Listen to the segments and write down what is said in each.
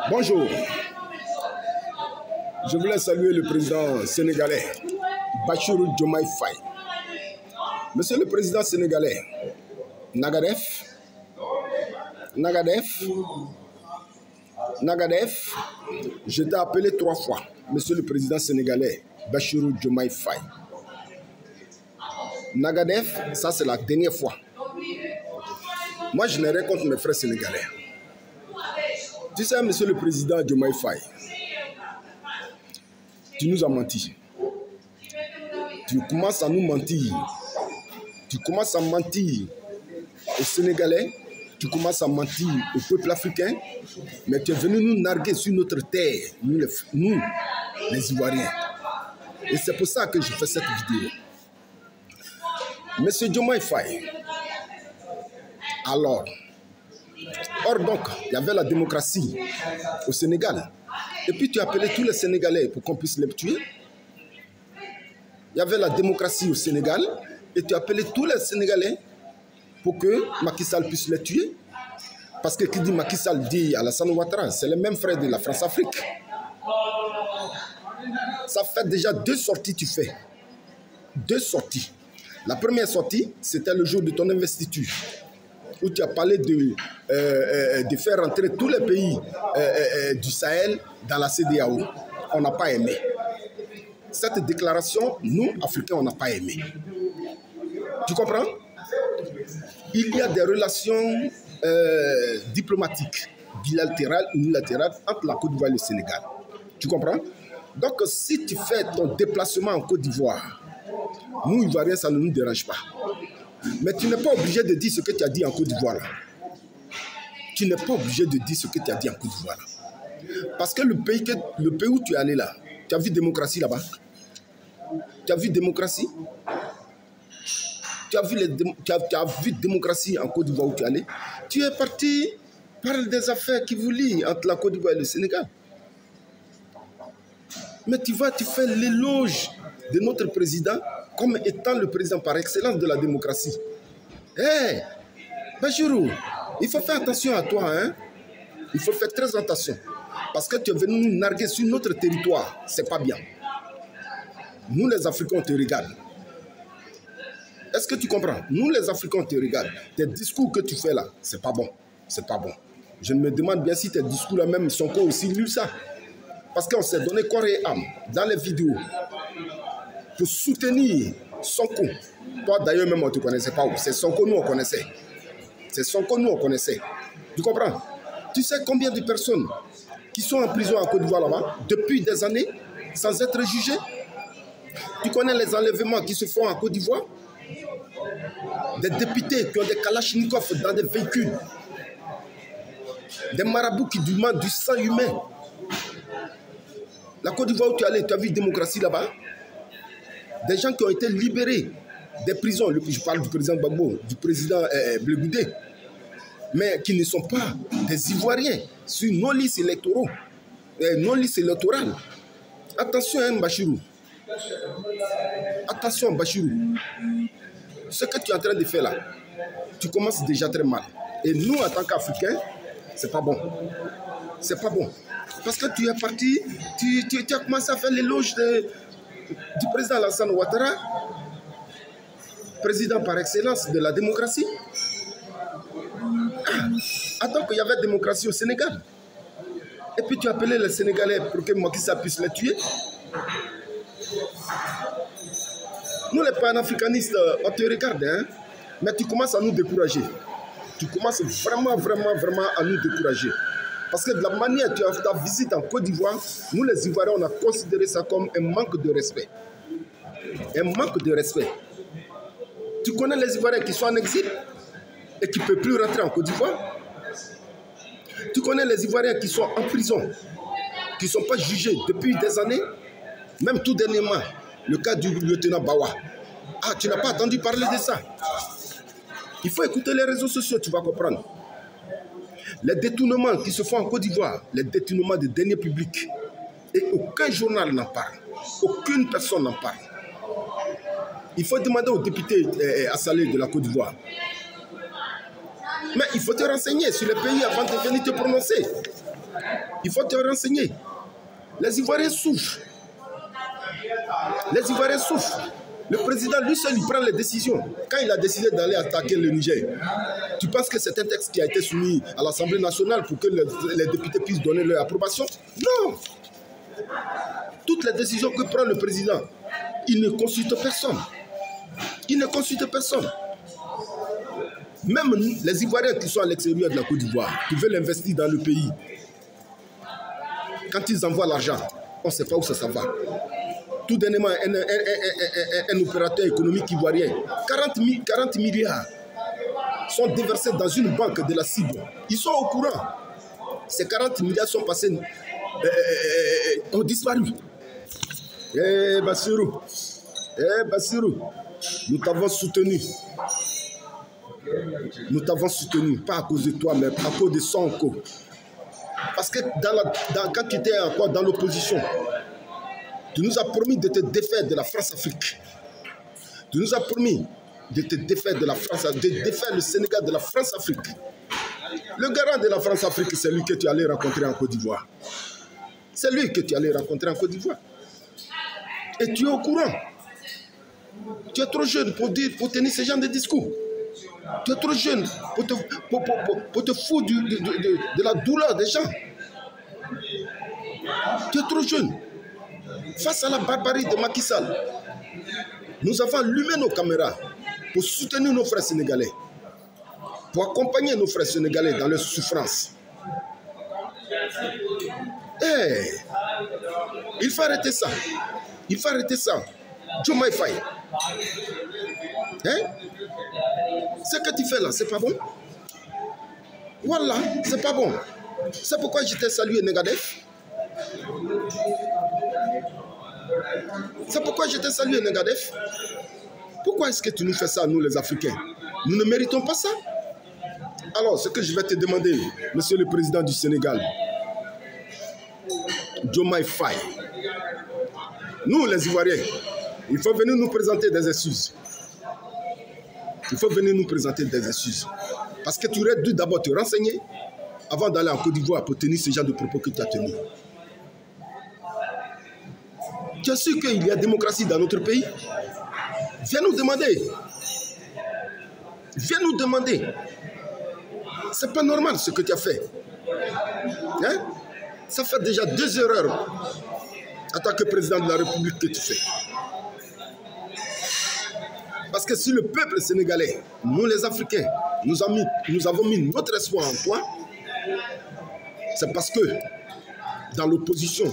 Bonjour. Je voulais saluer le président sénégalais, Bassirou Diomaye Faye. Monsieur le président sénégalais, Nagadef, je t'ai appelé 3 fois, monsieur le président sénégalais, Bassirou Diomaye Faye. Nagadef, ça c'est la dernière fois. Moi, je n'ai rien contre mes frères sénégalais. Tu sais, monsieur le président Diomaye Faye, tu nous as menti. Tu commences à nous mentir. Tu commences à mentir aux Sénégalais. Tu commences à mentir au peuple africain. Mais tu es venu nous narguer sur notre terre, nous les Ivoiriens. Et c'est pour ça que je fais cette vidéo. Monsieur Diomaye Faye, alors, or donc, il y avait la démocratie au Sénégal. Et puis tu as appelé tous les Sénégalais pour qu'on puisse les tuer. Il y avait la démocratie au Sénégal. Et tu as appelé tous les Sénégalais pour que Macky Sall puisse les tuer. Parce que qui dit Macky Sall dit Alassane Ouattara, c'est le même frère de la France-Afrique. Ça fait déjà 2 sorties tu fais. 2 sorties. La première sortie, c'était le jour de ton investiture, où tu as parlé de faire rentrer tous les pays du Sahel dans la CEDEAO. On n'a pas aimé. Cette déclaration, nous, Africains, on n'a pas aimé. Tu comprends? Il y a des relations diplomatiques, bilatérales, unilatérales, entre la Côte d'Ivoire et le Sénégal. Tu comprends? Donc, si tu fais ton déplacement en Côte d'Ivoire, nous, Ivoiriens, ça ne nous dérange pas. Mais tu n'es pas obligé de dire ce que tu as dit en Côte d'Ivoire. Tu n'es pas obligé de dire ce que tu as dit en Côte d'Ivoire. Parce que le pays où tu es allé là, tu as vu démocratie là-bas? Tu as vu démocratie? Tu as vu démocratie en Côte d'Ivoire où tu es allé? Tu es parti par des affaires qui vous lient entre la Côte d'Ivoire et le Sénégal. Mais tu fais l'éloge de notre président comme étant le président par excellence de la démocratie. Hé, Bassirou, il faut faire attention à toi, hein? Il faut faire très attention. Parce que tu es venu nous narguer sur notre territoire. C'est pas bien. Nous, les Africains, on te regarde. Est-ce que tu comprends? Nous, les Africains, on te regarde. Tes discours que tu fais là, c'est pas bon. C'est pas bon. Je me demande bien si tes discours là même, Sonko aussi lu ça. Parce qu'on s'est donné corps et âme dans les vidéos pour soutenir Sonko. Toi, d'ailleurs, même, on ne te connaissait pas. C'est Sonko, nous, on connaissait. C'est Sonko, nous, on connaissait. Tu comprends? Tu sais combien de personnes qui sont en prison en Côte d'Ivoire là-bas, depuis des années, sans être jugées? Tu connais les enlèvements qui se font en Côte d'Ivoire? Des députés qui ont des kalachnikovs dans des véhicules. Des marabouts qui demandent du sang humain. La Côte d'Ivoire où tu es allé, tu as vu démocratie là-bas? Des gens qui ont été libérés des prisons. Je parle du président Gbagbo, du président Blegoudé, mais qui ne sont pas des Ivoiriens sur nos listes électoraux, nos listes électorales. Attention, hein, Bassirou. Attention, Bassirou. Ce que tu es en train de faire là, tu commences déjà très mal. Et nous, en tant qu'Africains, c'est pas bon. C'est pas bon. Parce que tu es parti, tu as commencé à faire l'éloge du président Alassane Ouattara, président par excellence de la démocratie. Attends qu'il y avait démocratie au Sénégal. Et puis tu as appelé les Sénégalais pour que Macky Sall puisse les tuer. Nous les panafricanistes, on te regarde, hein? Mais tu commences à nous décourager. Tu commences vraiment à nous décourager. Parce que de la manière dont tu as ta visite en Côte d'Ivoire, nous les Ivoiriens, on a considéré ça comme un manque de respect. Un manque de respect. Tu connais les Ivoiriens qui sont en exil et qui ne peuvent plus rentrer en Côte d'Ivoire? Tu connais les Ivoiriens qui sont en prison, qui ne sont pas jugés depuis des années? Même tout dernièrement, le cas du lieutenant Bawa. Ah, tu n'as pas entendu parler de ça? Il faut écouter les réseaux sociaux, tu vas comprendre. Les détournements qui se font en Côte d'Ivoire, les détournements de deniers publics, et aucun journal n'en parle, aucune personne n'en parle. Il faut demander aux députés assalés de la Côte d'Ivoire. Mais il faut te renseigner sur les pays avant de venir te prononcer. Il faut te renseigner. Les Ivoiriens souffrent. Les Ivoiriens souffrent. Le président, lui seul, il prend les décisions. Quand il a décidé d'aller attaquer le Niger, tu penses que c'est un texte qui a été soumis à l'Assemblée nationale pour que les députés puissent donner leur approbation? Non. Toutes les décisions que prend le président, il ne consulte personne. Il ne consulte personne. Même les Ivoiriens qui sont à l'extérieur de la Côte d'Ivoire, qui veulent investir dans le pays, quand ils envoient l'argent, on ne sait pas où ça va. Tout dernièrement, un opérateur économique ivoirien, 40 milliards sont déversés dans une banque de la cible. Ils sont au courant. Ces 40 milliards sont passés, ont disparu. Bassirou, nous t'avons soutenu. Nous t'avons soutenu, pas à cause de toi, mais à cause de Sonko. Parce que quand tu étais encore dans l'opposition, tu nous as promis de te défaire de la France-Afrique. Tu nous as promis de te défaire de la France, de défaire le Sénégal de la France-Afrique. Le garant de la France-Afrique, c'est lui que tu allais rencontrer en Côte d'Ivoire. C'est lui que tu allais rencontrer en Côte d'Ivoire. Et tu es au courant. Tu es trop jeune pour tenir ce genre de discours. Tu es trop jeune pour te foutre de la douleur des gens. Tu es trop jeune. Face à la barbarie de Macky Sall, nous avons allumé nos caméras pour soutenir nos frères sénégalais, pour accompagner nos frères sénégalais dans leurs souffrances. Il faut arrêter ça. Il faut arrêter ça. Diomaye Faye. Ce que tu fais là, c'est pas bon. Voilà, c'est pas bon. C'est pourquoi je t'ai salué, Negadef. C'est pourquoi je t'ai salué, Negadef. Pourquoi est-ce que tu nous fais ça, nous les Africains? Nous ne méritons pas ça. Alors, ce que je vais te demander, monsieur le président du Sénégal, Diomaye Faye, nous les Ivoiriens, il faut venir nous présenter des excuses. Il faut venir nous présenter des excuses. Parce que tu aurais dû d'abord te renseigner avant d'aller en Côte d'Ivoire pour tenir ce genre de propos que tu as tenus. Tu es sûr qu'il y a démocratie dans notre pays? Viens nous demander. Viens nous demander. C'est pas normal ce que tu as fait. Ça fait déjà 2 erreurs en tant que président de la République que tu fais. Parce que si le peuple sénégalais, nous les Africains, nous avons mis notre espoir en toi, c'est parce que dans l'opposition,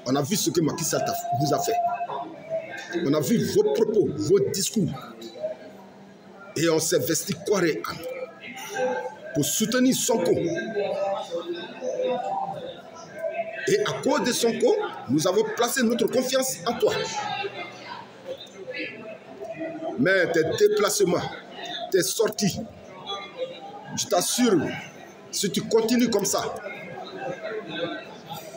on a vu ce que Macky Sall vous a fait. On a vu vos propos, vos discours. Et on s'est vesti corps et âme pour soutenir Sonko. Et à cause de Sonko, nous avons placé notre confiance en toi. Mais tes déplacements, tes sorties, je t'assure, si tu continues comme ça,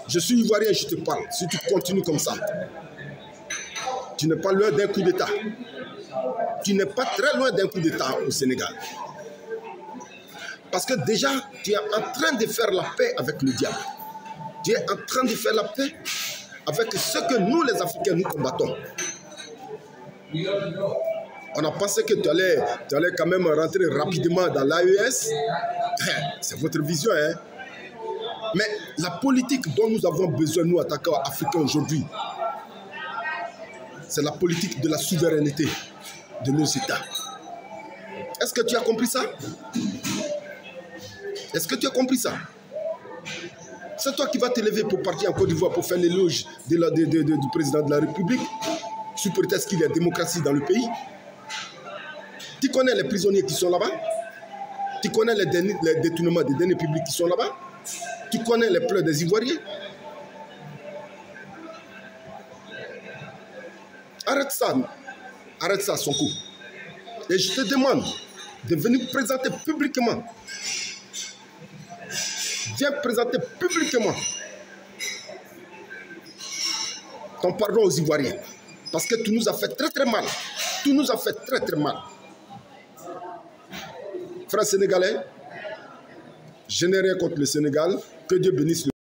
je suis ivoirien, je te parle, si tu continues comme ça, tu n'es pas loin d'un coup d'État. Tu n'es pas très loin d'un coup d'État au Sénégal. Parce que déjà, tu es en train de faire la paix avec le diable. Tu es en train de faire la paix avec ce que nous, les Africains, nous combattons. On a pensé que tu allais quand même rentrer rapidement dans l'AES. C'est votre vision, hein? Mais la politique dont nous avons besoin, nous, attaquants africains aujourd'hui, c'est la politique de la souveraineté de nos États. Est-ce que tu as compris ça? Est-ce que tu as compris ça? C'est toi qui vas te lever pour partir en Côte d'Ivoire pour faire l'éloge du président de la République, sous prétexte qu'il y a démocratie dans le pays. Tu connais les prisonniers qui sont là-bas? Tu connais les détournements des deniers publics qui sont là-bas? Tu connais les pleurs des Ivoiriens? Arrête ça, Sonko. Et je te demande de venir présenter publiquement. Viens présenter publiquement ton pardon aux Ivoiriens. Parce que tu nous as fait très très mal. Tu nous as fait très très mal. Frères sénégalais, je n'ai rien contre le Sénégal. Que Dieu bénisse le